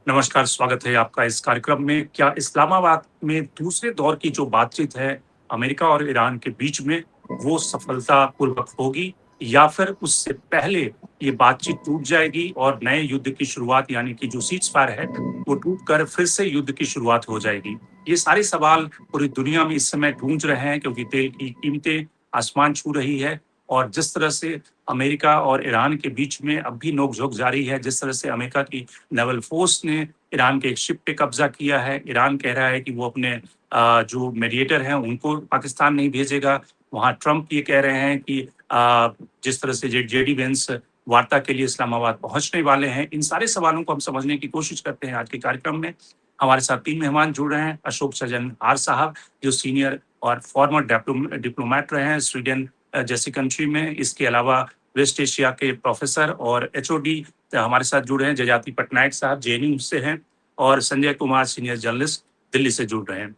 नमस्कार, स्वागत है आपका इस कार्यक्रम में। क्या इस्लामाबाद में दूसरे दौर की जो बातचीत है अमेरिका और ईरान के बीच में, वो सफलतापूर्वक होगी या फिर उससे पहले ये बातचीत टूट जाएगी और नए युद्ध की शुरुआत यानी कि जो सीज़फायर है, वो टूटकर फिर से युद्ध की शुरुआत हो जाएगी? ये सारे सवाल पूरी दुनिया में इस समय गूंज रहे हैं क्योंकि तेल की कीमतें आसमान छू रही है और जिस तरह से अमेरिका और ईरान के बीच में अब भी नोक-झोंक जारी है, जिस तरह से अमेरिका की नेवल फोर्स ने ईरान के एक शिप पे कब्जा किया है। ईरान कह रहा है कि वो अपने जो मीडिएटर हैं उनको पाकिस्तान नहीं भेजेगा। वहाँ ट्रंप ये कह रहे हैं कि जिस तरह से जेडी वेंस वार्ता के लिए इस्लामाबाद पहुंचने वाले हैं। इन सारे सवालों को हम समझने की कोशिश करते हैं आज के कार्यक्रम में। हमारे साथ 3 मेहमान जुड़ रहे हैं। अशोक सज्जनहार साहब जो सीनियर और फॉर्मर डिप्लोमैट रहे हैं स्वीडन जैसी कंट्री में। इसके अलावा वेस्ट एशिया के प्रोफेसर और एचओडी हमारे साथ जुड़े हैं। जजाति पटनायक साहब जेएनयू से हैं और संजय कुमार सीनियर जर्नलिस्ट दिल्ली से जुड़ रहे हैं।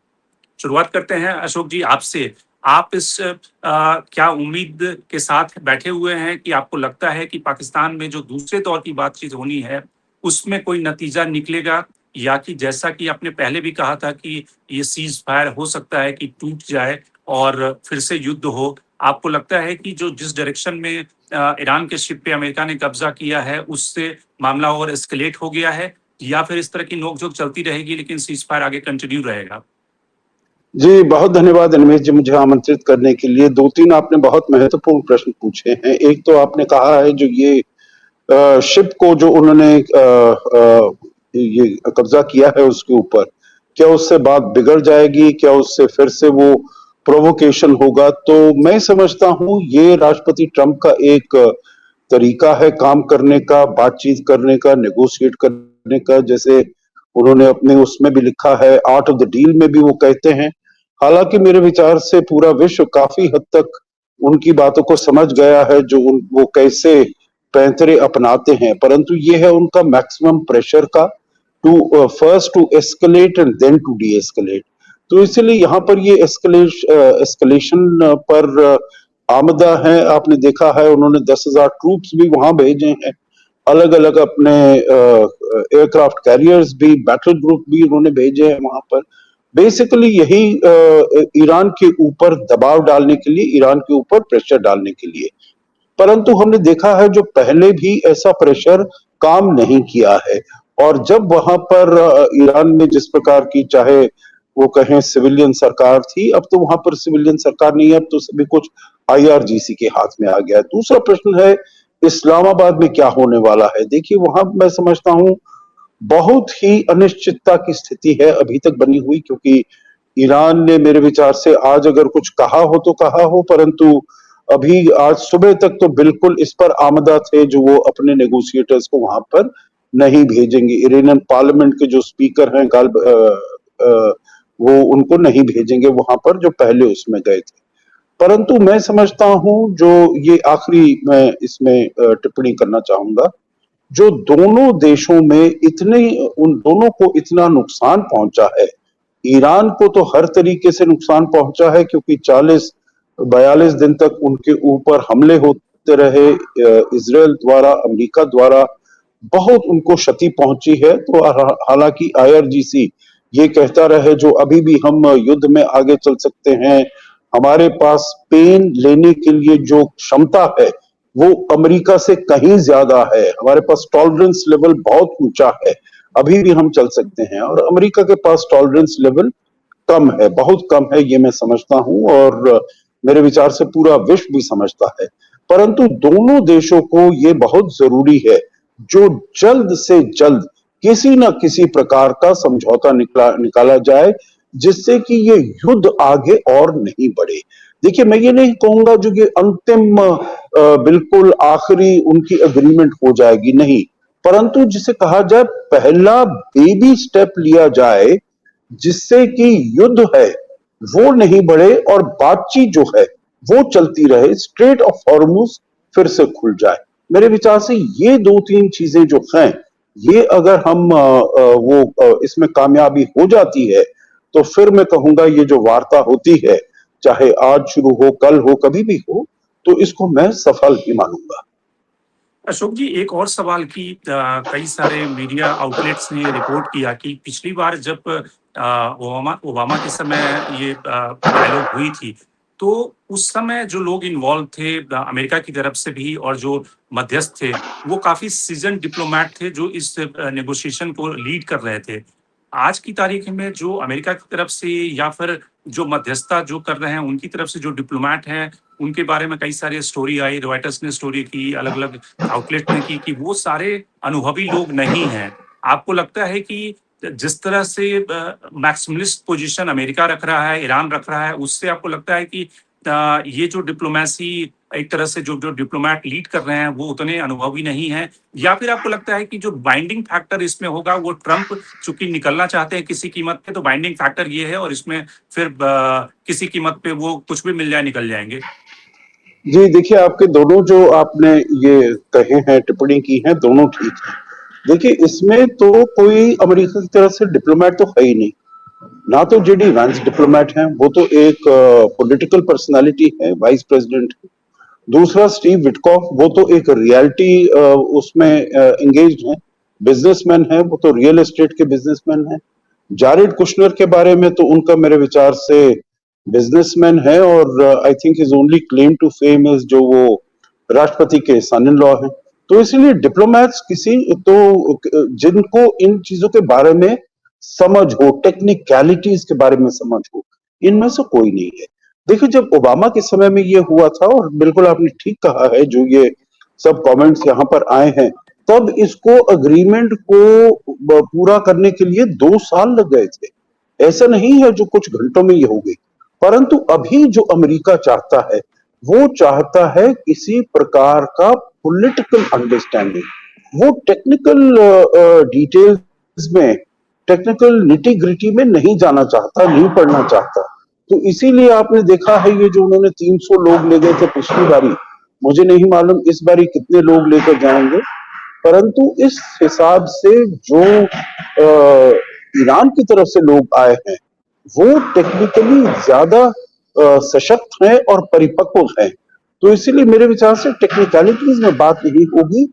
शुरुआत करते हैं अशोक जी आपसे। आप इस क्या उम्मीद के साथ बैठे हुए हैं कि आपको लगता है कि पाकिस्तान में जो दूसरे दौर की बातचीत होनी है, उसमें कोई नतीजा निकलेगा या कि जैसा कि आपने पहले भी कहा था कि ये सीज़ फायर हो सकता है कि टूट जाए और फिर से युद्ध हो। आपको लगता है कि जो जिस डायरेक्शन में ईरान के शिप पे अमेरिका ने कब्जा किया है, उससे मामला और एस्केलेट हो गया है या फिर इस तरह की नोक-झोंक चलती रहेगी लेकिन सीज़ फायर आगे कंटिन्यू रहेगा? जी, बहुत धन्यवाद अनिमेश जी मुझे आमंत्रित करने के लिए। 2-3 आपने बहुत महत्वपूर्ण प्रश्न पूछे हैं। एक तो आपने कहा है जो ये शिप को जो उन्होंने ये कब्ज़ा किया है उसके ऊपर, क्या उससे बात बिगड़ जाएगी? क्या उससे फिर से वो प्रोवोकेशन होगा? तो मैं समझता हूँ ये राष्ट्रपति ट्रंप का एक तरीका है काम करने का, बातचीत करने का, नेगोशिएट करने का। जैसे उन्होंने अपने उसमें भी लिखा है आर्ट ऑफ द डील में भी वो कहते हैं। हालांकि मेरे विचार से पूरा विश्व काफी हद तक उनकी बातों को समझ गया है जो वो कैसे पैंतरे अपनाते हैं, परंतु ये है उनका मैक्सिमम प्रेशर का to first to escalate and then to de escalate. तो इसलिए यहाँ पर ये एस्केलेशन पर आमदा है। आपने देखा है उन्होंने 10,000 ट्रूप्स भी वहां भेजे हैं, अलग अलग अपने एयरक्राफ्ट कैरियर्स भी, बैटल ग्रुप भी उन्होंने भेजे हैं वहां पर। बेसिकली यही ईरान के ऊपर दबाव डालने के लिए, ईरान के ऊपर प्रेशर डालने के लिए। परंतु हमने देखा है जो पहले भी ऐसा प्रेशर काम नहीं किया है। और जब वहां पर ईरान में जिस प्रकार की चाहे वो कहें सिविलियन सरकार थी, अब तो वहां पर सिविलियन सरकार नहीं है, अब तो सभी कुछ आईआरजीसी के हाथ में आ गया है। दूसरा प्रश्न है इस्लामाबाद में क्या होने वाला है। देखिए वहां मैं समझता हूं बहुत ही अनिश्चितता की स्थिति है अभी तक बनी हुई, क्योंकि ईरान ने मेरे विचार से आज अगर कुछ कहा हो तो कहा हो, परंतु अभी आज सुबह तक तो बिल्कुल इस पर आमदा थे जो वो अपने नेगोशिएटर्स को वहां पर नहीं भेजेंगे। इरानियन पार्लियामेंट के जो स्पीकर हैं वो उनको नहीं भेजेंगे वहां पर जो पहले उसमें गए थे। परंतु मैं समझता हूं जो ये आखिरी मैं इसमें टिप्पणी करना चाहूंगा, जो दोनों देशों में इतने उन दोनों को इतना नुकसान पहुंचा है। ईरान को तो हर तरीके से नुकसान पहुंचा है क्योंकि 40-42 दिन तक उनके ऊपर हमले होते रहे इजराइल द्वारा, अमेरिका द्वारा, बहुत उनको क्षति पहुंची है। तो हालांकि आईआरजीसी ये कहता रहे जो अभी भी हम युद्ध में आगे चल सकते हैं, हमारे पास पेन लेने के लिए जो क्षमता है वो अमेरिका से कहीं ज्यादा है, हमारे पास टॉलरेंस लेवल बहुत ऊंचा है, अभी भी हम चल सकते हैं। और अमेरिका के पास टॉलरेंस लेवल कम है, बहुत कम है, ये मैं समझता हूं और मेरे विचार से पूरा विश्व भी समझता है। परंतु दोनों देशों को ये बहुत जरूरी है जो जल्द से जल्द किसी न किसी प्रकार का समझौता निकाला जाए जिससे कि ये युद्ध आगे और नहीं बढ़े। देखिए मैं ये नहीं कहूंगा जो ये अंतिम बिल्कुल आखिरी उनकी एग्रीमेंट हो जाएगी, नहीं, परंतु जिसे कहा जाए पहला बेबी स्टेप लिया जाए जिससे कि युद्ध है वो नहीं बढ़े और बातचीत जो है वो चलती रहे, स्ट्रेट ऑफ हॉर्मुज फिर से खुल जाए। मेरे विचार से ये 2-3 चीजें जो हैं, ये अगर हम इसमें कामयाबी हो जाती है तो फिर मैं कहूंगा ये जो वार्ता होती है, चाहे आज शुरू हो, कल हो, कभी भी हो, तो इसको मैं सफल ही मानूंगा। अशोक जी, एक और सवाल कि कई सारे मीडिया आउटलेट्स ने रिपोर्ट किया कि पिछली बार जब ओबामा ओबामा के समय ये डायलॉग हुई थी, तो उस समय जो लोग इन्वॉल्व थे अमेरिका की तरफ से भी और जो मध्यस्थ थे, वो काफ़ी सीज़न्ड डिप्लोमैट थे जो इस नेगोशिएशन को लीड कर रहे थे। आज की तारीख में जो अमेरिका की तरफ से या फिर जो मध्यस्थता जो कर रहे हैं, उनकी तरफ से जो डिप्लोमैट हैं, उनके बारे में कई सारी स्टोरी आई, रॉयटर्स ने स्टोरी की, अलग-अलग आउटलेट ने की कि वो सारे अनुभवी लोग नहीं हैं। आपको लगता है कि जिस तरह से मैक्सिमलिस्ट पोजीशन अमेरिका रख रहा है, ईरान रख रहा है, उससे आपको लगता है कि ये जो डिप्लोमेसी एक तरह से जो जो डिप्लोमैट लीड कर रहे हैं, वो उतने अनुभवी नहीं हैं? या फिर आपको लगता है कि जो बाइंडिंग फैक्टर इसमें होगा, वो ट्रम्प चूँकि निकलना चाहते हैं किसी कीमत पे, तो बाइंडिंग फैक्टर ये है और इसमें फिर किसी कीमत पे वो कुछ भी मिल जाए, निकल जाएँगे? जी, देखिए आपके दोनों जो आपने ये कहे हैं, टिप्पणी की है, दोनों ठीक है। देखिए इसमें तो कोई अमेरिका की तरफ से डिप्लोमैट तो है ही नहीं। ना तो जेडी वांस डिप्लोमैट हैं, वो तो एक पॉलिटिकल पर्सनालिटी है, वाइस प्रेसिडेंट। दूसरा स्टीव विटकॉफ, वो तो एक रियलिटी उसमें एंगेज्ड हैं, बिजनेसमैन है, वो तो रियल एस्टेट के बिजनेसमैन हैं। जारेड कुशनर के बारे में तो उनका मेरे विचार से बिजनेसमैन है और I think his only claim to fame is जो वो राष्ट्रपति के सन इन लॉ हैं। तो इसलिए डिप्लोमैट्स किसी तो जिनको इन चीजों के बारे में समझ हो, टेक्निकलिटीज के बारे में समझ हो, इनमें से कोई नहीं है। देखिए जब ओबामा के समय में ये हुआ था और बिल्कुल आपने ठीक कहा है, जो ये सब कमेंट्स यहाँ पर आए हैं, तब इसको अग्रीमेंट को पूरा करने के लिए 2 साल लग गए थे। ऐसा नहीं है जो कुछ घंटों में ये हो गई। परंतु अभी जो अमेरिका चाहता है, वो चाहता है किसी प्रकार का पॉलिटिकल अंडरस्टैंडिंग। वो टेक्निकल डिटेल्स में, टेक्निकल निटी ग्रिटी में नहीं जाना चाहता, नहीं पढ़ना चाहता। तो इसीलिए आपने देखा है ये जो उन्होंने 300 लोग ले गए थे पिछली बारी, मुझे नहीं मालूम इस बारी कितने लोग लेकर जाएंगे। परंतु इस हिसाब से जो ईरान की तरफ से लोग आए हैं, वो टेक्निकली ज्यादा सशक्त हैं और परिपक्व हैं। तो इसीलिए मेरे विचार से टेक्निकलिटीज में बात नहीं होगी,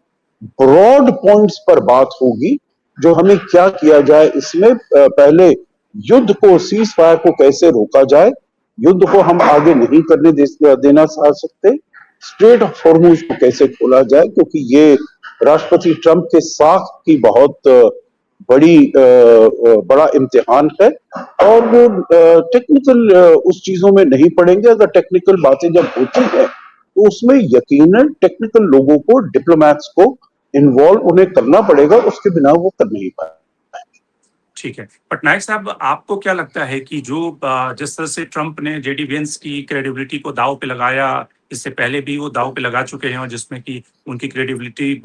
ब्रॉड पॉइंट्स पर बात होगी, जो हमें क्या किया जाए इसमें। पहले युद्ध को, सीज फायर को कैसे रोका जाए, युद्ध को हम आगे नहीं करने देना चाह सकते। स्ट्रेट ऑफ हॉर्मुज को कैसे खोला जाए, क्योंकि ये राष्ट्रपति ट्रंप के साख की बहुत बड़ा इम्तिहान है और वो टेक्निकल उस चीजों में नहीं पड़ेंगे। अगर टेक्निकल बातें जब होती है तो उसमें यकीनन टेक्निकल लोगों को, डिप्लोमैट्स को इन्वॉल्व उन्हें करना पड़ेगा, उसके बिना वो कर नहीं पाए। ठीक है। पटनायक साहब, आपको क्या लगता है कि जो जिस तरह से ट्रंप ने जेडी वेंस की क्रेडिबिलिटी को दांव पे लगाया, इससे पहले भी वो दांव पे लगा चुके हैं और जिसमें कि उनकी क्रेडिबिलिटी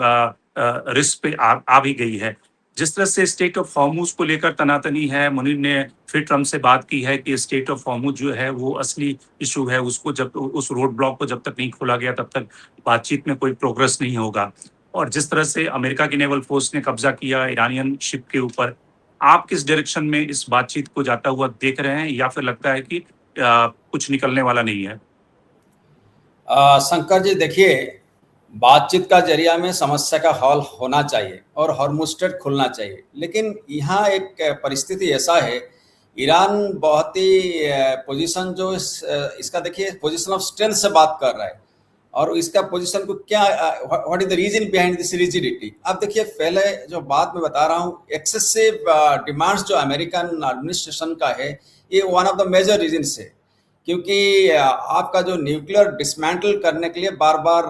रिस्क पे आ भी गई है। जिस तरह से स्टेट ऑफ हॉर्मुज को लेकर तनातनी है, मुनीर ने फिर ट्रंप से बात की है कि स्टेट ऑफ हॉर्मुज जो है वो असली इशू है, उसको जब उस रोड ब्लॉक को जब तक नहीं खोला गया तब तक बातचीत में कोई प्रोग्रेस नहीं होगा। और जिस तरह से अमेरिका की नेवल फोर्स ने कब्जा किया ईरानियन शिप के ऊपर, आप किस डायरेक्शन में इस बातचीत को जाता हुआ देख रहे हैं या फिर लगता है कि कुछ निकलने वाला नहीं है? शंकर जी देखिए, बातचीत का जरिया में समस्या का हल होना चाहिए और हॉर्मुज स्ट्रेट खुलना चाहिए, लेकिन यहाँ एक परिस्थिति ऐसा है, ईरान बहुत ही पोजीशन जो इसका देखिए पोजीशन ऑफ स्ट्रेंथ से बात कर रहा है और इसका पोजीशन को क्या, what is the reason behind this rigidity. अब देखिए, पहले जो बात मैं बता रहा हूँ, एक्सेसिव डिमांड्स जो अमेरिकन एडमिनिस्ट्रेशन का है, ये one of the major reason है, क्योंकि आपका जो न्यूक्लियर डिसमेंटल करने के लिए बार बार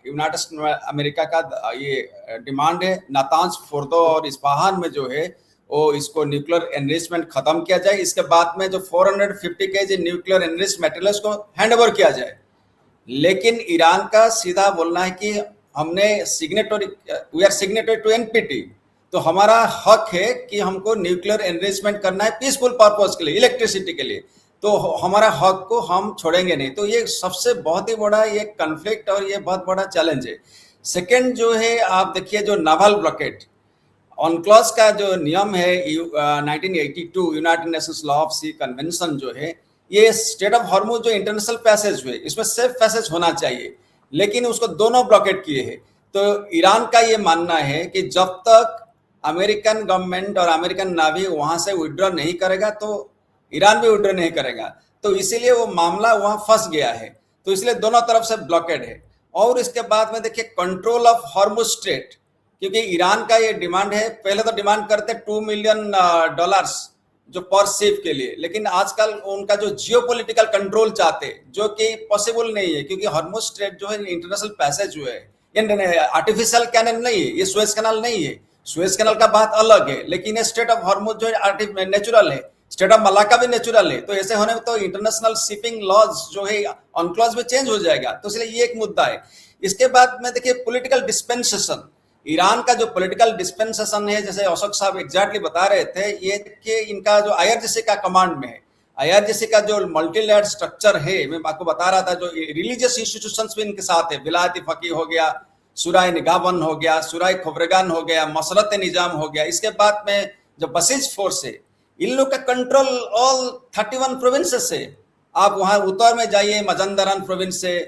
यूनाइटेड स्टेट्स अमेरिका का ये डिमांड है, नातांज, फोर्दो और इस्पाहान में जो है वो इसको न्यूक्लियर एनरिचमेंट खत्म किया जाए, इसके बाद में जो 450 केजी न्यूक्लियर एनरिच मटेरियल्स को हैंडओवर किया जाए। लेकिन ईरान का सीधा बोलना है कि हमने we are signatory to NPT, तो हमारा हक है कि हमको न्यूक्लियर एनरिचमेंट करना है पीसफुल पर्पस के लिए, इलेक्ट्रिसिटी के लिए, तो हमारा हक को हम छोड़ेंगे नहीं। तो ये सबसे बहुत ही बड़ा ये कन्फ्लिक्ट और ये बहुत बड़ा चैलेंज है। सेकंड जो है, आप देखिए जो नावल ब्लॉकेट ऑनक्लॉज का जो नियम है 1982 United Nations law of sea convention जो है, ये स्टेट ऑफ हॉर्मुज जो इंटरनेशनल पैसेज हुए, इसमें सेफ पैसेज होना चाहिए, लेकिन उसको दोनों ब्लॉकेट किए हैं। तो ईरान का ये मानना है कि जब तक अमेरिकन गवर्नमेंट और अमेरिकन नावी वहां से विड्रॉ नहीं करेगा तो ईरान भी विड्रॉ नहीं करेगा, तो इसीलिए वो मामला वहां फंस गया है। तो इसलिए दोनों तरफ से ब्लॉकेड है। और इसके बाद में देखिए कंट्रोल ऑफ हॉर्मुज स्ट्रेट, क्योंकि ईरान का ये डिमांड है, पहले तो डिमांड करते $2 मिलियन जो पर शिप के लिए, लेकिन आजकल उनका जो जियोपॉलिटिकल कंट्रोल चाहते जो कि पॉसिबल नहीं है, क्योंकि हॉर्मुज स्ट्रेट जो है इंटरनेशनल पैसेज जो है, ये आर्टिफिशियल कैनल नहीं है, ये सुएज कैनाल नहीं है। सुएज कैनाल का बात अलग है, लेकिन ये स्टेट ऑफ हॉर्मुज जो है नेचुरल है, स्टेट ऑफ मलाका भी नेचुरल है। तो ऐसे होने में तो इंटरनेशनल शिपिंग लॉज जो है ऑनक्लॉज में चेंज हो जाएगा। तो इसलिए ये एक मुद्दा है। इसके बाद में देखिए पॉलिटिकल डिस्पेंसेशन, ईरान का जो पॉलिटिकल डिस्पेंसेशन है, जैसे अशोक साहब एग्जैक्टली बता रहे थे, ये कि इनका जो IRGC का कमांड में है, IRGC का जो मल्टीलेयर स्ट्रक्चर है, मैं आपको बता रहा था, जो रिलीजियस इंस्टीट्यूशंस भी इनके साथ है, विलायती फकीह हो गया, सुराय निगाहबंद हो गया, सुराय खबरगान हो गया, मसरत निजाम हो गया। इसके बाद में जो बसीज फोर्स है, इन लोग का कंट्रोल ऑल 31 प्रोविंसेस है। आप वहां उत्तर में जाइए मजंदरन प्रोविंस से,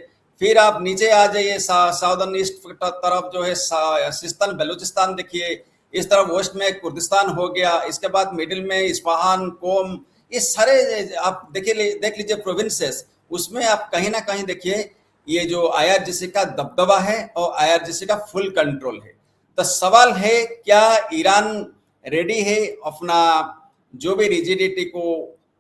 फिर आप नीचे आ जाइए साउदर्न ईस्ट तरफ जो है सिस्तान बलूचिस्तान देखिए, इस तरफ वेस्ट में कुर्दिस्तान हो गया, इसके बाद मिडिल में इस्फहान, कोम, ये सारे आप देख लीजिए प्रोविंसेस। उसमें आप कहीं ना कहीं देखिए ये जो IRGC का दबदबा है और IRGC का फुल कंट्रोल है। तो सवाल है क्या ईरान रेडी है अपना जो भी रिजिडिटी को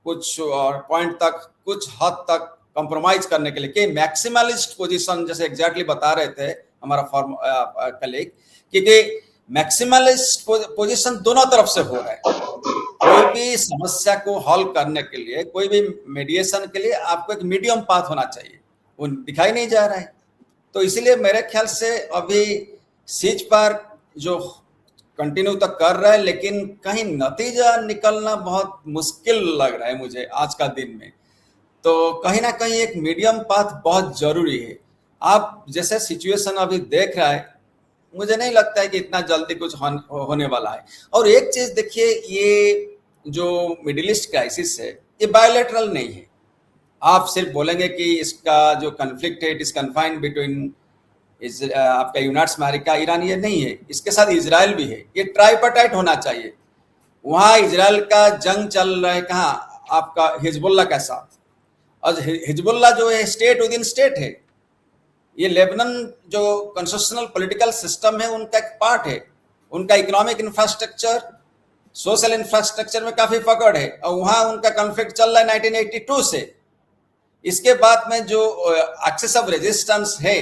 कुछ पॉइंट तक, कुछ हद तक कॉम्प्रोमाइज करने के लिए, कि मैक्सिमलिस्ट पोजीशन जैसे एग्जैक्टली बता रहे थे हमारा कलीग, क्योंकि मैक्सिमलिस्ट पोजीशन दोनों तरफ से हो रहा है। कोई भी समस्या को हल करने के लिए, कोई भी मीडिएशन के लिए आपको एक मीडियम पाथ होना चाहिए, वो दिखाई नहीं जा रहा है। तो इसलिए मेरे ख्याल से अभी सीज पर जो कंटिन्यू तक कर रहा है, लेकिन कहीं नतीजा निकलना बहुत मुश्किल लग रहा है मुझे आज का दिन में। तो कहीं ना कहीं एक मीडियम पाथ बहुत जरूरी है। आप जैसे सिचुएशन अभी देख रहा है, मुझे नहीं लगता है कि इतना जल्दी कुछ होने वाला है। और एक चीज देखिए, ये जो मिडिल ईस्ट क्राइसिस है, ये बायोलेटरल नहीं है। आप सिर्फ बोलेंगे कि इसका जो कन्फ्लिक्ट है इट इज कन्फाइंड बिटवीन आपका यूनाइटेड अमेरिका ईरान, ये नहीं है, इसके साथ इजराइल भी है। ये ट्राइपार्टाइट होना चाहिए। वहां इजराइल का जंग चल रहा है कहाँ, आपका हिजबुल्ला के साथ। और हिजबुल्ला जो है स्टेट विद इन स्टेट है। ये लेबनान जो कॉन्स्टिट्यूशनल पॉलिटिकल सिस्टम है उनका एक पार्ट है। उनका इकोनॉमिक इंफ्रास्ट्रक्चर, सोशल इंफ्रास्ट्रक्चर में काफी पकड़ है, और वहां उनका कॉन्फ्लिक्ट चल रहा है 1982 से। इसके बाद में जो एक्सेस ऑफ रेजिस्टेंस है,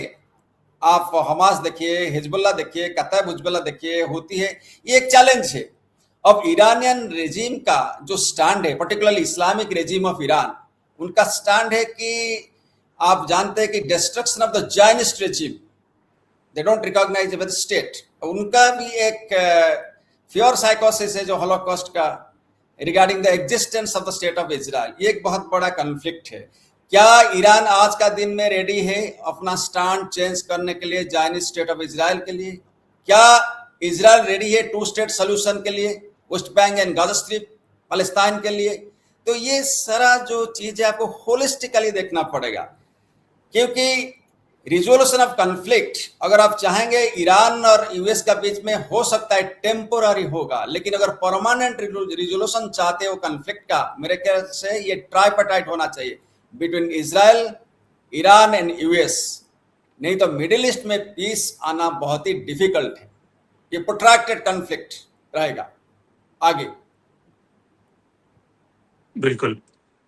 आप हमास देखिए, हिजबुल्ला देखिए, कताइब हिजबुल्ला देखिए, होती है, ये एक चैलेंज है। अब ईरानियन रेजिम का जो स्टैंड है, particularly Islamic regime of Iran, उनका स्टैंड है कि आप जानते हैं कि destruction of the Zionist regime, they don't recognise with state. उनका भी एक फ्योर साइकोसिस है जो हॉलोकॉस्ट का, regarding the existence of the state of Israel. ये एक बहुत बड़ा कॉन्फ्लिक्ट है। क्या ईरान आज का दिन में रेडी है अपना स्टैंड चेंज करने के लिए जायनिस्ट स्टेट ऑफ इजराइल के लिए? क्या इजराइल रेडी है 2 स्टेट सोल्यूशन के लिए, West Bank and Gaza strip, Palestine के लिए? तो ये सारा जो चीज है आपको होलिस्टिकली देखना पड़ेगा, क्योंकि रिजोल्यूशन ऑफ कॉन्फ्लिक्ट अगर आप चाहेंगे ईरान और यूएस का बीच में, हो सकता है टेम्पोररी होगा, लेकिन अगर परमानेंट रिजोल्यूशन चाहते हो कॉन्फ्लिक्ट का, मेरे ख्याल से ये ट्राइपार्टाइट होना चाहिए between Israel, Iran and US. नहीं तो मिडिल ईस्ट में पीस आना बहुत ही डिफिकल्ट है। ये प्रोट्रैक्टेड कॉन्फ्लिक्ट रहेगा आगे। बिल्कुल।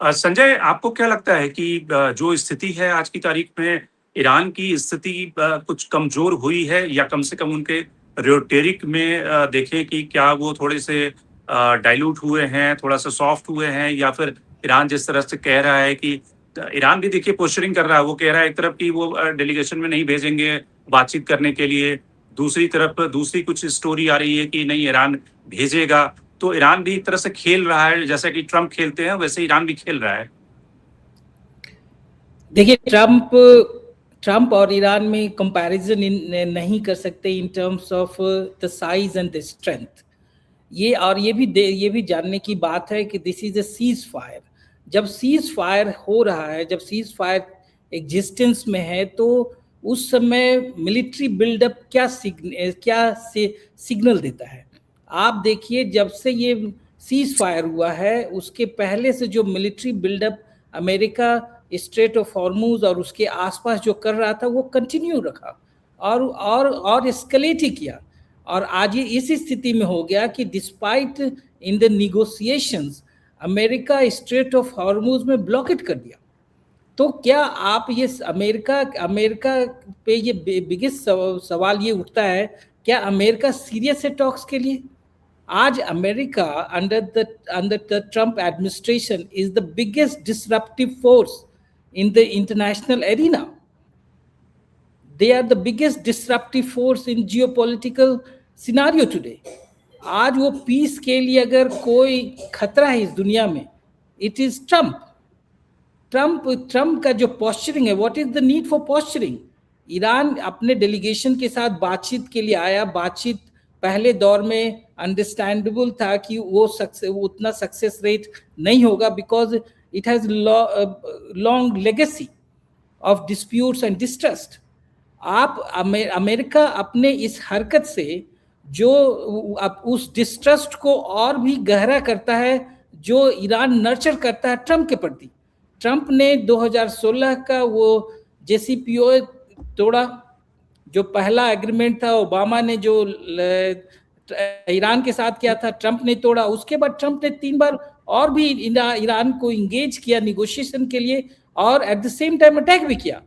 संजय, आपको क्या लगता है कि जो स्थिति है आज की तारीख में, ईरान की स्थिति कुछ कमजोर हुई है, या कम से कम उनके रेटोरिक में देखें कि क्या वो थोड़े से डाइल्यूट हुए हैं, थोड़ा सा सॉफ्ट हुए हैं, या फिर ईरान जिस तरह से कह रहा है कि ईरान भी देखिए पोस्चरिंग कर रहा है, वो कह रहा है एक तरफ कि वो डेलीगेशन में नहीं भेजेंगे बातचीत करने के लिए, दूसरी तरफ दूसरी कुछ स्टोरी आ रही है कि नहीं ईरान भेजेगा। तो ईरान भी एक तरह से खेल रहा है, जैसा कि ट्रम्प खेलते हैं वैसे ईरान भी खेल रहा है। देखिए, ट्रम्प और ईरान में कंपैरिजन नहीं कर सकते in terms of the size and the strength. ये भी जानने की बात है कि this is a cease fire. जब सीज फायर हो रहा है, जब सीज फायर एग्जिस्टेंस में है, तो उस समय मिलिट्री बिल्डअप क्या सिग्नल देता है। आप देखिए जब से ये सीज फायर हुआ है उसके पहले से जो military buildup America strait of Hormuz और उसके आसपास जो कर रहा था वो कंटिन्यू रखा और एस्केलेट ही किया, और आज ये इस स्थिति में हो गया कि despite in the negotiations America strait of Hormuz में ब्लॉकेट कर दिया। तो क्या आप ये अमेरिका पे ये बिगेस्ट सवाल ये उठता है, क्या अमेरिका सीरियस है टॉक्स के लिए? आज America under the Trump administration is the biggest disruptive force in the international arena. They are the biggest disruptive force in geopolitical scenario today. आज वो पीस के लिए अगर कोई खतरा है इस दुनिया में, it is ट्रम्प का जो पोस्चरिंग है, what is the need for posturing? Iran अपने डेलीगेशन के साथ बातचीत के लिए आया, बातचीत पहले दौर में अंडरस्टैंडेबल था कि वो उतना सक्सेस रेट नहीं होगा because it has long legacy of disputes and distrust. आप अमेरिका अपने इस हरकत से जो उस डिस्ट्रस्ट को और भी गहरा करता है जो ईरान नर्चर करता है ट्रम्प के प्रति। ट्रम्प ने 2016 का वो JCPOA तोड़ा, जो पहला एग्रीमेंट था ओबामा ने जो ईरान के साथ किया था, ट्रम्प ने तोड़ा। उसके बाद ट्रम्प ने 3 बार और भी ईरान को इंगेज किया निगोशिएशन के लिए और at the same time attack भी किया।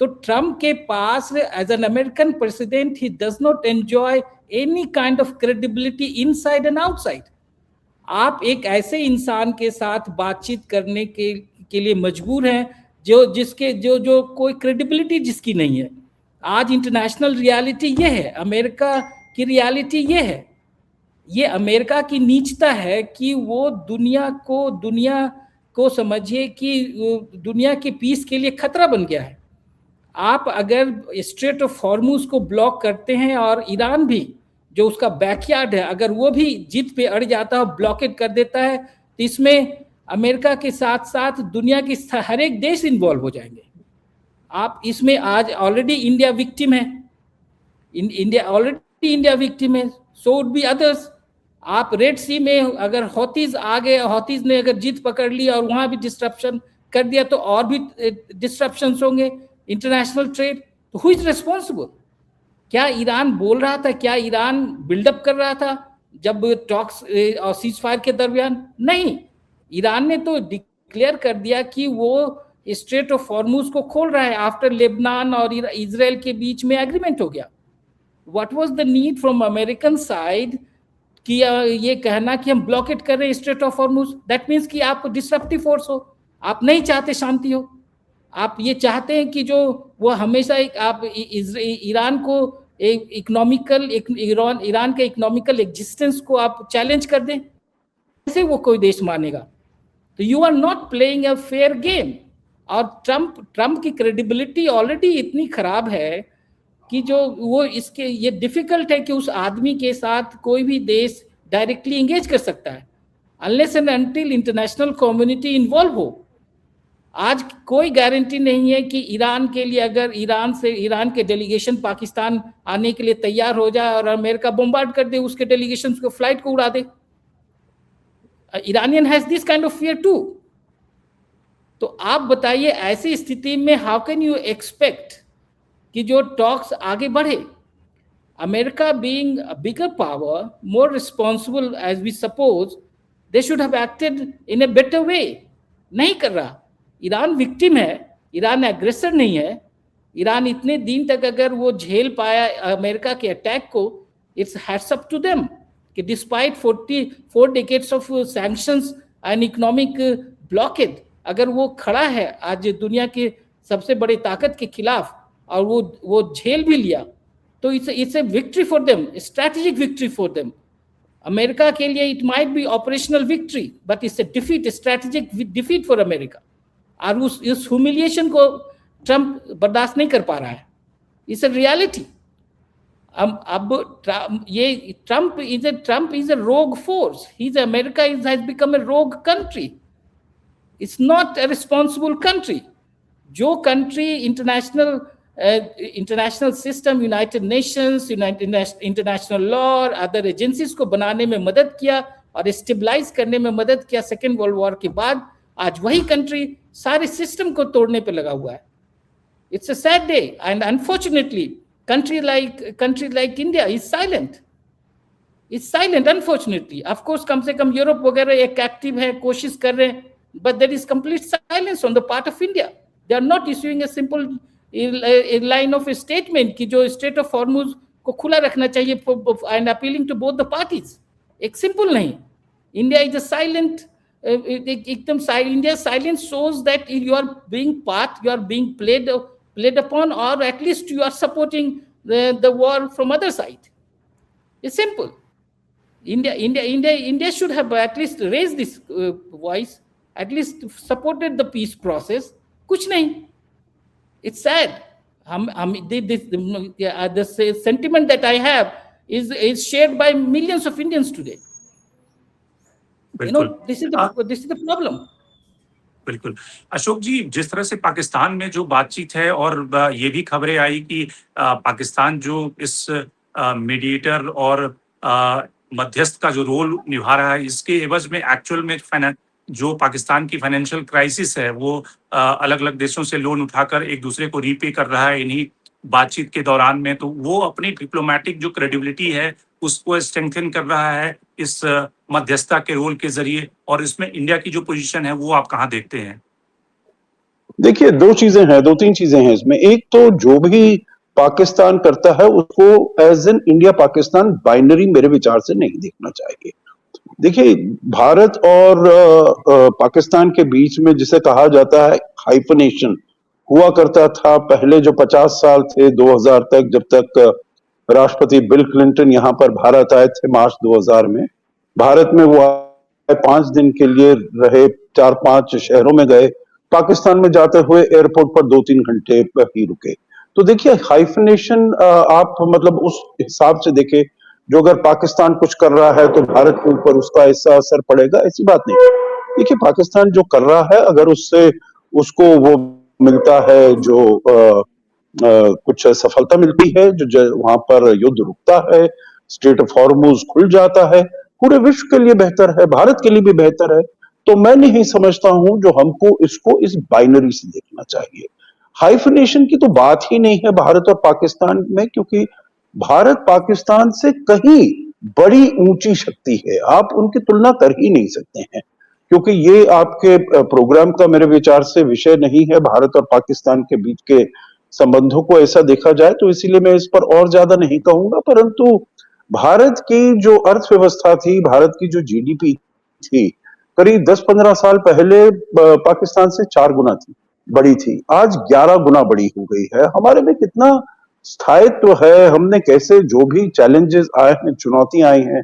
तो ट्रम्प के पास as an American president he does not enjoy any kind of credibility inside and outside. आप एक ऐसे इंसान के साथ बातचीत करने के लिए मजबूर हैं जो कोई क्रेडिबिलिटी जिसकी नहीं है। आज इंटरनेशनल रियलिटी ये है, अमेरिका की रियलिटी ये है, ये अमेरिका की नीचता है कि वो दुनिया को समझिए कि दुनिया के पीस के लिए खतरा बन गया है। आप अगर स्ट्रेट ऑफ हॉर्मूज को ब्लॉक करते हैं और ईरान भी जो उसका बैकयार्ड है अगर वो भी जिद पे अड़ जाता है, ब्लॉकेट कर देता है, तो इसमें अमेरिका के साथ साथ दुनिया के हर एक देश इन्वॉल्व हो जाएंगे। आप इसमें आज ऑलरेडी इंडिया विक्टिम है, इंडिया विक्टिम है, सो वुड बी अदर्स। आप रेड सी में अगर हौतीज आ गए, हौतीज ने अगर जीत पकड़ ली और वहां भी डिस्ट्रप्शन कर दिया तो और भी डिस्ट्रप्शंस होंगे इंटरनेशनल ट्रेड। तो हु इज रिस्पॉन्सिबल? क्या ईरान बोल रहा था, क्या ईरान बिल्डअप कर रहा था जब टॉक्स और सीज फायर के दरमियान? नहीं, ईरान ने तो डिक्लेयर कर दिया कि वो स्ट्रेट ऑफ हॉर्मूज को खोल रहा है आफ्टर लेबनान और इजराइल के बीच में एग्रीमेंट हो गया। What was the need from American side कि ये कहना कि हम ब्लॉकेट कर रहे हैं straight of Hormuz? That means कि आप डिसरप्टिव फोर्स हो, आप नहीं चाहते शांति हो, आप ये चाहते हैं कि जो वो हमेशा आप ईरान को ईरान के इकोनॉमिकल एग्जिस्टेंस को आप चैलेंज कर दें, कैसे वो कोई देश मानेगा? तो you are not playing a fair game. और ट्रम्प की क्रेडिबिलिटी ऑलरेडी इतनी खराब है कि जो वो इसके ये डिफिकल्ट है कि उस आदमी के साथ कोई भी देश डायरेक्टली एंगेज कर सकता है unless and until international community involve हो। आज कोई गारंटी नहीं है कि ईरान के लिए अगर ईरान के डेलीगेशन पाकिस्तान आने के लिए तैयार हो जाए और अमेरिका बॉम्बार्ड कर दे उसके डेलीगेशन को, फ्लाइट को उड़ा दे। Iranian has this kind of fear too. तो आप बताइए ऐसी स्थिति में हाउ कैन यू एक्सपेक्ट कि जो टॉक्स आगे बढ़े? America being a bigger power, more responsible as we suppose, they should have acted in a better way. नहीं कर रहा। ईरान विक्टिम है, ईरान एग्रेसर नहीं है। ईरान इतने दिन तक अगर वो झेल पाया अमेरिका के अटैक को, it's hats up to them कि despite 44 decades of sanctions and economic blockade, अगर वो खड़ा है आज दुनिया के सबसे बड़े ताकत के खिलाफ और वो झेल भी लिया, तो it's a victory for them, strategic victory for them. America के लिए it might be operational victory but it's a defeat, strategic defeat for America. और उस ह्यूमिलिएशन को ट्रम्प बर्दाश्त नहीं कर पा रहा है। It's a reality. अब Trump is a rogue force. America has become a rogue country. It's not a responsible country. जो country international international system, United Nations, international law और अदर एजेंसीज को बनाने में मदद किया और स्टेबलाइज करने में मदद किया सेकेंड वर्ल्ड वॉर के बाद, आज वही कंट्री सारे सिस्टम को तोड़ने पे लगा हुआ है. It's a sad day, and unfortunately, country like India is silent. It's silent, unfortunately. Of course, कम से कम यूरोप वगैरह एक एक्टिव है, कोशिश कर रहे हैं, but there is complete silence on the part of India. They are not issuing a simple a line of a statement कि जो Strait of Hormuz को खुला रखना चाहिए and appealing to both the parties. एक simple नहीं. India is a silent. India's silence shows that you are being you are being played upon, or at least you are supporting the war from other side. It's simple. India should have at least raised this voice, at least supported the peace process. कुछ नहीं. It's sad. The sentiment that I have is shared by millions of Indians today. You know, this is the problem. बिल्कुल. अशोक जी, जिस तरह से पाकिस्तान में जो बातचीत है और ये भी खबरें आई कि पाकिस्तान जो इस मीडिएटर और मध्यस्थ का जो रोल निभा रहा है, इसके एवज में एक्चुअल में जो पाकिस्तान की फाइनेंशियल क्राइसिस है वो अलग अलग देशों से लोन उठाकर एक दूसरे को रीपे कर रहा है इन्हीं बातचीत के दौरान में, तो वो अपनी डिप्लोमेटिक जो क्रेडिबिलिटी है उसको स्ट्रेंथन कर रहा है इस मध्यस्थता के रोल के जरिए, और इसमें इंडिया की जो पोजीशन है वो आप कहाँ देखते हैं? देखिए, दो तीन चीजें हैं इसमें. एक तो जो भी पाकिस्तान करता है उसको as an India Pakistan binary मेरे विचार से नहीं देखना चाहिए. देखिए, भारत और पाकिस्तान के बीच में जिसे कहा जाता है हाइफनेशन हुआ करता था पहले जो 50 साल थे 2000 तक, जब तक राष्ट्रपति बिल क्लिंटन यहाँ पर भारत आए थे मार्च 2000 में. भारत में वो 5 दिन के लिए रहे, 4-5 शहरों में गए, पाकिस्तान में जाते हुए एयरपोर्ट पर 2-3 घंटे ही रुके. तो देखिए, हाइफनेशन आप मतलब उस हिसाब से देखें, जो अगर पाकिस्तान कुछ कर रहा है तो भारत के ऊपर उसका ऐसा असर पड़ेगा, ऐसी बात नहीं. देखिए, पाकिस्तान जो कर रहा है अगर उससे उसको वो मिलता है जो कुछ सफलता मिलती है, जो वहां पर युद्ध रुकता है, स्ट्रेट ऑफ हॉर्मुज खुल जाता है, पूरे विश्व के लिए बेहतर है, भारत के लिए भी बेहतर है. तो मैं नहीं समझता हूं जो हमको इसको इस बाइनरी से देखना चाहिए. हाइफनेशन की तो बात ही नहीं है भारत और पाकिस्तान में, क्योंकि भारत पाकिस्तान से कहीं बड़ी ऊंची शक्ति है, आप उनकी तुलना कर ही नहीं सकते हैं. क्योंकि ये आपके प्रोग्राम का मेरे विचार से विषय नहीं है भारत और पाकिस्तान के बीच के संबंधों को ऐसा देखा जाए, तो इसीलिए मैं इस पर और ज्यादा नहीं कहूंगा. परंतु भारत की जो अर्थव्यवस्था थी, भारत की जो जीडीपी थी, करीब 10-15 साल पहले पाकिस्तान से 4 गुना थी, बड़ी थी. आज 11 गुना बड़ी हो गई है. हमारे में कितना स्थायित्व है, हमने कैसे जो भी चैलेंजेस आए हैं, चुनौतियां आई हैं,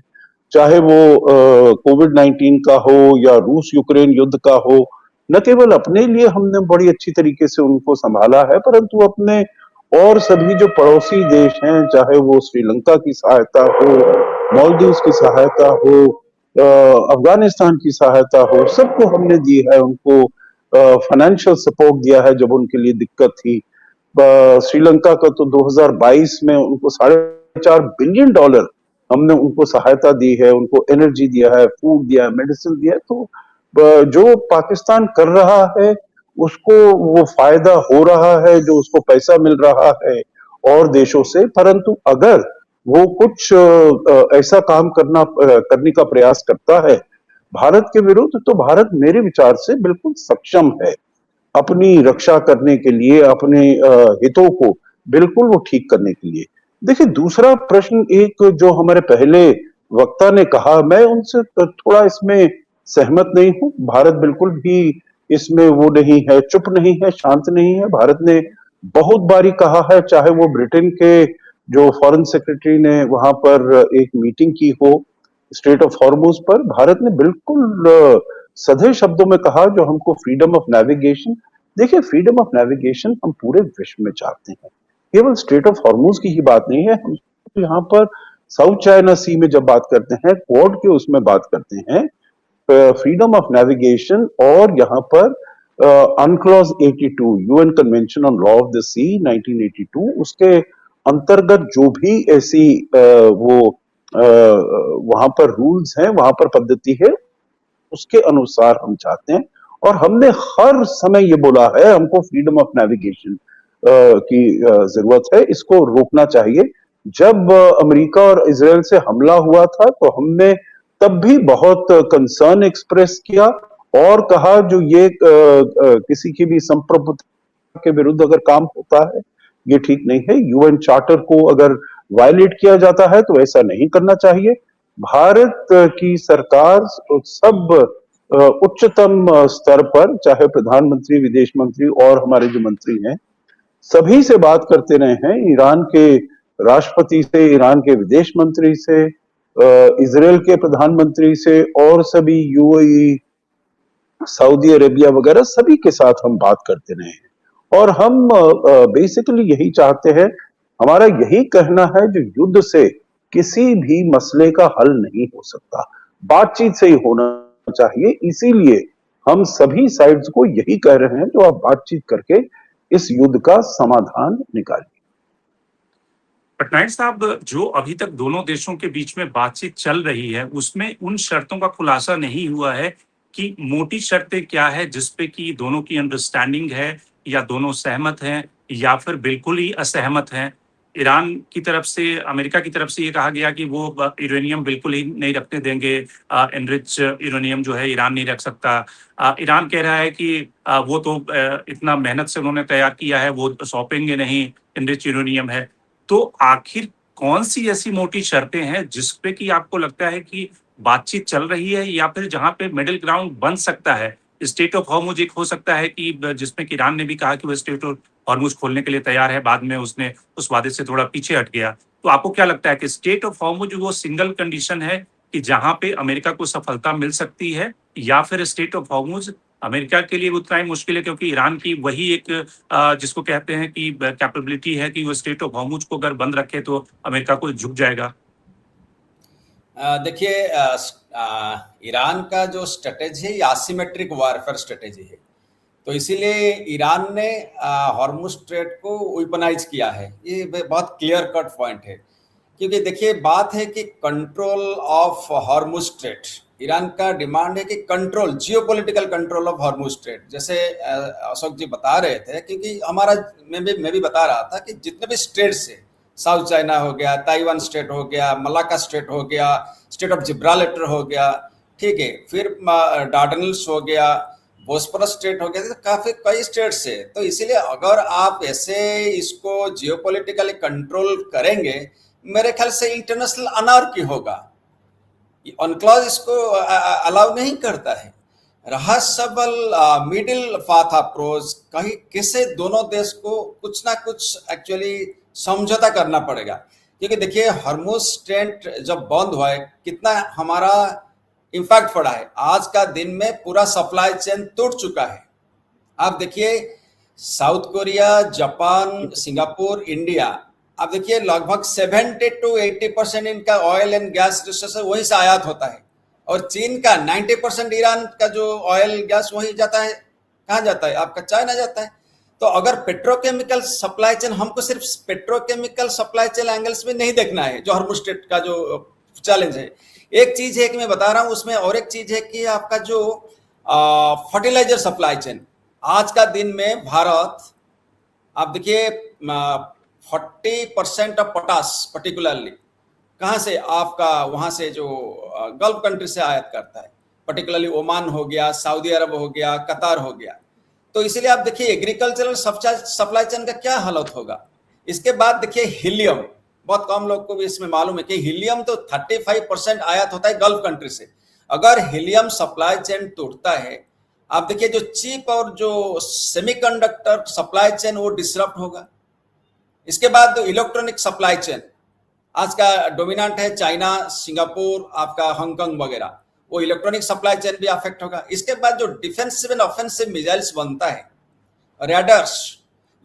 चाहे वो कोविड-19 का हो या रूस यूक्रेन युद्ध का हो, न केवल अपने लिए हमने बड़ी अच्छी तरीके से उनको संभाला है, परंतु अपने और सभी जो पड़ोसी देश हैं, चाहे वो श्रीलंका की सहायता हो, मालदीव्स की सहायता हो, अफगानिस्तान की सहायता हो, सबको हमने दी है. उनको फाइनेंशियल सपोर्ट दिया है जब उनके लिए दिक्कत थी. श्रीलंका का तो 2022 में उनको $4.5 बिलियन हमने उनको सहायता दी है, उनको एनर्जी दिया है, फूड दिया है, मेडिसिन दिया है. तो जो पाकिस्तान कर रहा है उसको वो फायदा हो रहा है, जो उसको पैसा मिल रहा है और देशों से. परंतु अगर वो कुछ ऐसा काम करने का प्रयास करता है भारत के विरुद्ध, तो भारत मेरे विचार से बिल्कुल सक्षम है अपनी रक्षा करने के लिए, अपने हितों को बिल्कुल वो ठीक करने के लिए. देखिए, दूसरा प्रश्न एक जो हमारे पहले वक्ता ने कहा, मैं उनसे थोड़ा इसमें सहमत नहीं हूं. भारत बिल्कुल भी इसमें वो नहीं है, चुप नहीं है, शांत नहीं है. भारत ने बहुत बारी कहा है, चाहे वो ब्रिटेन के जो फॉरेन सेक्रेटरी ने वहां पर एक मीटिंग की हो स्ट्रेट ऑफ हॉर्मुज पर, भारत ने बिल्कुल सधे शब्दों में कहा जो हमको फ्रीडम ऑफ नेविगेशन. देखिए, फ्रीडम ऑफ नेविगेशन हम पूरे विश्व में चाहते हैं, केवल स्ट्रेट ऑफ हॉर्मुज की ही बात नहीं है. हम यहाँ पर साउथ चाइना सी में जब बात करते हैं, क्वाड के उसमें बात करते हैं, फ्रीडम ऑफ नेविगेशन और यहाँ पर UNCLOS 82 UN convention on law of the sea 1982, उसके अंतर्गत जो भी ऐसी वहां पर रूल्स हैं, वहां पर पद्धति है, उसके अनुसार हम चाहते हैं। और हमने हर समय ये बोला है, हमको फ्रीडम ऑफ नेविगेशन की जरूरत है, इसको रोकना चाहिए। जब अमेरिका और इजराइल से हमला हुआ था तो हमने तब भी बहुत कंसर्न एक्सप्रेस किया और कहा जो ये किसी की भी संप्रभुता के विरुद्ध अगर काम होता है ये ठीक नहीं है। यूएन चार्टर को अगर वायलेट किया जाता है तो ऐसा नहीं करना चाहिए। भारत की सरकार सब उच्चतम स्तर पर, चाहे प्रधानमंत्री, विदेश मंत्री और हमारे जो मंत्री हैं, सभी से बात करते रहे हैं। ईरान के राष्ट्रपति से, ईरान के विदेश मंत्री से, इजराइल के प्रधानमंत्री से और सभी यूएई, सऊदी अरेबिया वगैरह सभी के साथ हम बात करते रहे हैं। और हम बेसिकली यही चाहते हैं, हमारा यही कहना है, जो युद्ध से किसी भी मसले का हल नहीं हो सकता, बातचीत से ही होना चाहिए। इसीलिए हम सभी साइड्स को यही कह रहे हैं, जो आप बातचीत करके इस युद्ध का समाधान निकालिए। पटनायक साहब, जो अभी तक दोनों देशों के बीच में बातचीत चल रही है उसमें उन शर्तों का खुलासा नहीं हुआ है कि मोटी शर्तें क्या है जिसपे कि दोनों की अंडरस्टैंडिंग है, या दोनों सहमत हैं या फिर बिल्कुल ही असहमत हैं। ईरान की तरफ से, अमेरिका की तरफ से ये कहा गया कि वो यूरेनियम बिल्कुल ही नहीं रखने देंगे, एनरिच यूरेनियम जो है ईरान नहीं रख सकता। ईरान कह रहा है कि वो तो इतना मेहनत से उन्होंने तैयार किया है, वो सौंपेंगे नहीं, एनरिच यूरेनियम है। तो आखिर कौन सी ऐसी मोटी शर्तें हैं जिस पे कि आपको लगता है कि बातचीत चल रही है, या फिर जहां पे मिडिल ग्राउंड बन सकता है? स्टेट ऑफ हॉर्मुज एक हो सकता है कि जिसमें कि ईरान ने भी कहा कि वो स्टेट ऑफ हॉर्मुज खोलने के लिए तैयार है, बाद में उसने उस वादे से थोड़ा पीछे हट गया। तो आपको क्या लगता है कि स्टेट ऑफ हॉर्मुज वो सिंगल कंडीशन है कि जहां पे अमेरिका को सफलता मिल सकती है, या फिर स्टेट ऑफ हॉर्मुज अमेरिका के लिए उतना ही मुश्किल है क्योंकि ईरान की वही एक जिसको कहते हैं कि कैपेबिलिटी है कि वो स्टेट ऑफ हॉर्मुज को अगर बंद रखे तो अमेरिका को झुक जाएगा? देखिए, ईरान का जो स्ट्रेटेजी है, एसिमेट्रिक वारफेयर स्ट्रेटेजी है। तो इसीलिए ईरान ने हॉर्मुज स्ट्रेट को वेपनाइज किया है। ये बहुत क्लियर कट पॉइंट है, क्योंकि देखिए बात है कि control of Hormuz strait, Iran का डिमांड है कि control, geopolitical control of Hormuz strait. जैसे अशोक जी बता रहे थे, क्योंकि हमारा मैं भी बता रहा था कि जितने भी स्टेट्स है, साउथ चाइना हो गया, ताइवान स्टेट हो गया, मलाक्का स्टेट हो गया, स्टेट ऑफ जिब्राल्टर हो गया, ठीक है, फिर डार्डनल्स हो गया, बोस्फोरस स्टेट हो गया, तो काफी कई स्टेट्स है। तो इसीलिए अगर आप ऐसे इसको जियोपॉलिटिकली कंट्रोल करेंगे, मेरे ख्याल से इंटरनेशनल अनार्की होगा। अनक्लॉज इसको अलाउ नहीं करता है। रहस्यबल मिडिल पाथ अप्रोच, कहीं किसी दोनों देश को कुछ ना कुछ एक्चुअली समझौता करना पड़ेगा। क्योंकि देखिए हॉर्मुज स्ट्रेट जब बंद हुआ है, कितना हमारा इम्पैक्ट पड़ा है। आज का दिन में पूरा सप्लाई चेन टूट चुका है। आप देखिए south Korea, Japan, Singapore, India, आप देखिए लगभग 70 to 80% इनका ऑयल एंड गैस रिसोर्स वहीं से आयात होता है। और चीन का 90% ईरान का जो ऑयल गैस वहीं जाता है। कहाँ जाता है? आपका चाइना जाता है। तो अगर पेट्रोकेमिकल सप्लाई चेन, हमको सिर्फ पेट्रोकेमिकल सप्लाई चेन एंगल्स में नहीं देखना है जो हॉर्मुज स्ट्रेट का जो चैलेंज है। एक चीज है कि मैं बता रहा हूं उसमें, और एक चीज है कि आपका जो फर्टिलाइजर सप्लाई चेन, आज का दिन में भारत, आप देखिए 40% ऑफ पोटास पर्टिकुलरली कहाँ से, आपका वहां से जो गल्फ कंट्री से आयात करता है, पर्टिकुलरली ओमान हो गया, सऊदी अरब हो गया, कतार हो गया। तो इसीलिए आप देखिए एग्रीकल्चरल सप्लाई चेन का क्या हालत होगा। इसके बाद देखिए हीलियम, बहुत कम लोग को भी इसमें मालूम है कि हीलियम तो 35% आयात होता है गल्फ कंट्री से। अगर हीलियम सप्लाई चेन टूटता है, आप देखिए जो चिप और जो सेमीकंडक्टर सप्लाई चेन वो डिसरप्ट होगा। इसके बाद इलेक्ट्रॉनिक सप्लाई चेन आज का डोमिनेंट है चाइना, सिंगापुर, आपका हांगकांग वगैरह, वो इलेक्ट्रॉनिक सप्लाई चेन भी अफेक्ट होगा। इसके बाद जो डिफेंसिव एंड ऑफेंसिव मिसाइल्स बनता है, रैडर्स,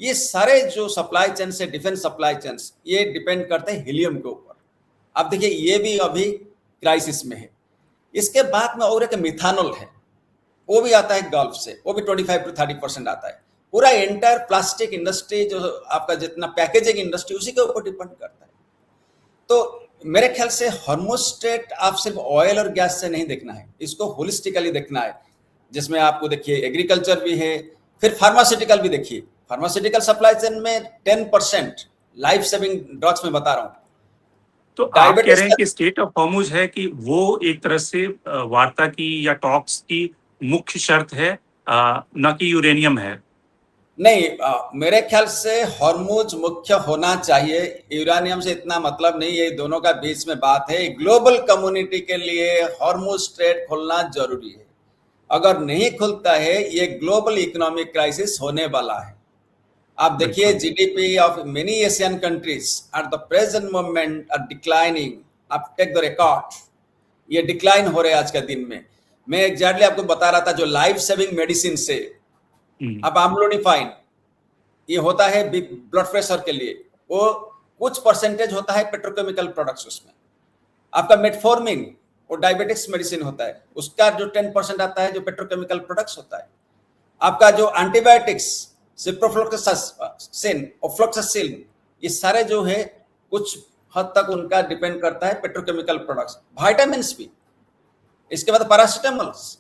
ये सारे जो सप्लाई चेन से डिफेंस सप्लाई चेन, ये डिपेंड करते हैं हीलियम के ऊपर। अब देखिए ये भी अभी क्राइसिस में है। इसके बाद में और एक मिथानॉल है। वो भी आता है गल्फ से, वो भी 25 to 30% आता है। पूरा एंटायर प्लास्टिक इंडस्ट्री जो आपका जितना पैकेजिंग इंडस्ट्री उसी के ऊपर डिपेंड करता है। तो मेरे ख्याल से हॉर्मुज स्ट्रेट आप सिर्फ ऑयल और गैस से नहीं देखना है, इसको होलिस्टिकली देखना है, जिसमें आपको देखिए एग्रीकल्चर भी है, फिर फार्मास्यूटिकल भी देखिए। फार्मास्यूटिकल सप्लाई चेन में 10% लाइफ सेविंग ड्रग्स में बता रहा हूँ। तो आप कह रहे हैं कि स्टेट ऑफ हॉर्मुज है कि वो एक तरह से वार्ता की या टॉक्स की मुख्य शर्त है, न कि यूरेनियम है। नहीं, मेरे ख्याल से हॉर्मुज मुख्य होना चाहिए, यूरेनियम से इतना मतलब नहीं, ये दोनों का बीच में बात है। ग्लोबल कम्युनिटी के लिए हॉर्मुज स्ट्रेट खोलना जरूरी है। अगर नहीं खुलता है ये ग्लोबल इकोनॉमिक क्राइसिस होने वाला है। आप देखिए GDP of many Asian countries at the present moment are declining. आप टेक द रिकॉर्ड, ये डिक्लाइन हो रहे हैं आज के दिन में। मैं एग्जैक्टली आपको बता रहा था, जो लाइफ सेविंग मेडिसिन से अब आम्लोनिफाइन ये होता है ब्लड प्रेशर के लिए, वो कुछ परसेंटेज होता है पेट्रोकेमिकल प्रोडक्ट्स उसमें। आपका मेटफॉर्मिन वो डायबिटिक्स मेडिसिन होता है, उसका जो 10% आता है जो पेट्रोकेमिकल प्रोडक्ट्स होता है। आपका जो एंटीबायोटिक्स सिप्रोफ्लोक्सासिन, ऑफ्लोक्सासिन, ये सारे जो है कुछ हद तक उनका डिपेंड करता है पेट्रोकेमिकल प्रोडक्ट्स। विटामिन भी, इसके बाद पैरासिटामोल्स।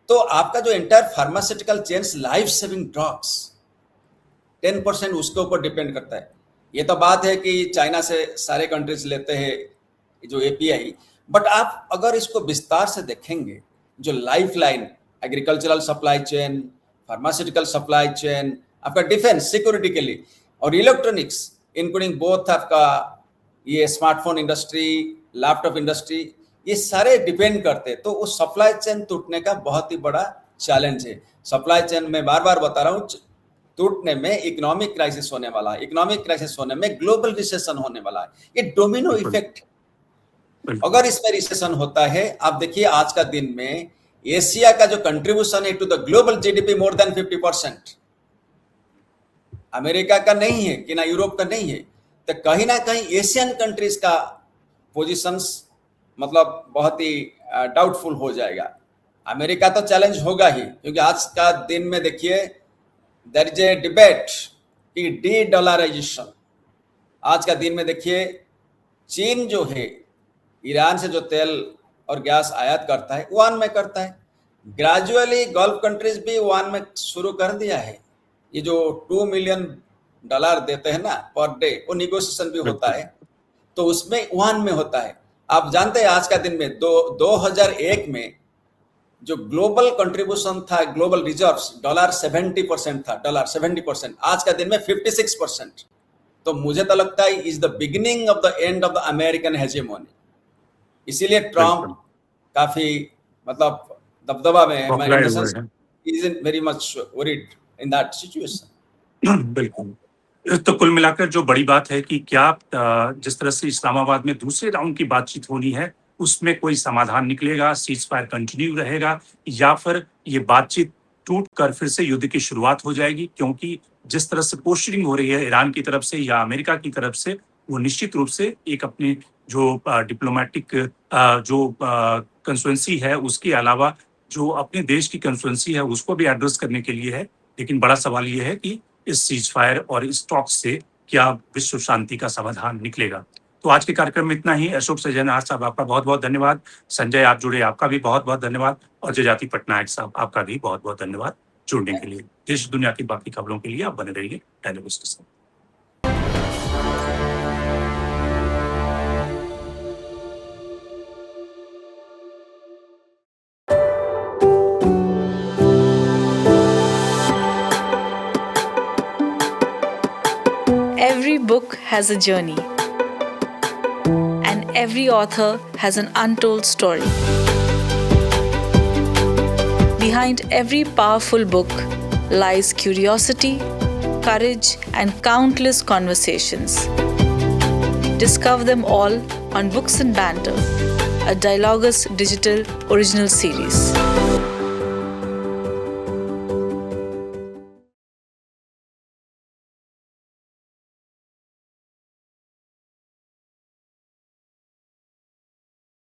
तो आपका जो entire pharmaceutical chains life saving drugs 10% उसके ऊपर डिपेंड करता है। ये तो बात है कि चाइना से सारे कंट्रीज लेते हैं जो एपीआई, बट आप अगर इसको विस्तार से देखेंगे, जो life line agricultural supply chain, pharmaceutical supply chain, आपका डिफेंस सिक्योरिटी के लिए, और इलेक्ट्रॉनिक्स इंक्लूडिंग बोथ आपका ये स्मार्टफोन इंडस्ट्री, लैपटॉप इंडस्ट्री, ये सारे डिपेंड करते हैं। तो उस सप्लाई चेन टूटने का बहुत ही बड़ा चैलेंज है। सप्लाई चेन में बार बार बता रहा हूँ, टूटने में इकोनॉमिक क्राइसिस होने वाला है, इकोनॉमिक क्राइसिस होने में ग्लोबल रिसेशन होने वाला है। ये डोमिनो इफेक्ट, अगर इसमें रिसेशन होता है, आप देखिए आज का दिन में एशिया का जो कंट्रीब्यूशन है to the global GDP more than 50%, America का नहीं है कि ना यूरोप का नहीं है, तो कहीं ना कहीं एशियन कंट्रीज का पोजीशंस मतलब बहुत ही डाउटफुल हो जाएगा। अमेरिका तो चैलेंज होगा ही, क्योंकि आज का दिन में देखिए देयर इज ए डिबेट कि डी डॉलराइजेशन। आज का दिन में देखिए चीन जो है ईरान से जो तेल और गैस आयात करता है युआन में करता है। ग्रेजुअली गल्फ कंट्रीज भी युआन में शुरू कर दिया है। ये जो $2 मिलियन देते हैं ना पर डे, वो निगोशिएशन भी होता है, तो उसमें युआन में होता है। आप जानते हैं आज का दिन में 2001 में जो ग्लोबल कंट्रीब्यूशन था, ग्लोबल रिजर्व्स $70% था, $70। आज का दिन में 56%। तो मुझे तो लगता है is the beginning of the end of the American hegemony. इसीलिए ट्रम्प काफी मतलब दबदबा में है, is very much worried in that situation. बिल्कुल। तो कुल मिलाकर जो बड़ी बात है कि क्या जिस तरह से इस्लामाबाद में दूसरे राउंड की बातचीत होनी है, उसमें कोई समाधान निकलेगा, सीज फायर कंटिन्यू रहेगा, या फिर ये बातचीत टूट कर फिर से युद्ध की शुरुआत हो जाएगी? क्योंकि जिस तरह से पोस्टरिंग हो रही है ईरान की तरफ से या अमेरिका की तरफ से, वो निश्चित रूप से एक अपने जो डिप्लोमेटिक जो कंस्टिट्यूएंसी है उसके अलावा जो अपने देश की कंस्टिट्यूएंसी है उसको भी एड्रेस करने के लिए है। लेकिन बड़ा सवाल ये है कि इस सीज फायर और इस टॉक से क्या विश्व शांति का समाधान निकलेगा? तो आज के कार्यक्रम में इतना ही। अशोक सजनार साहब आपका बहुत बहुत धन्यवाद। संजय आप जुड़े, आपका भी बहुत बहुत धन्यवाद। और जजाति पटनायक साहब आपका भी बहुत बहुत धन्यवाद जुड़ने के लिए। देश दुनिया की बाकी खबरों के लिए आप बने रहिए टेलीविजन के साथ। Every book has a journey, and every author has an untold story. Behind every powerful book lies curiosity, courage, and countless conversations. Discover them all on Books and Banter, a Dialogus Digital original series.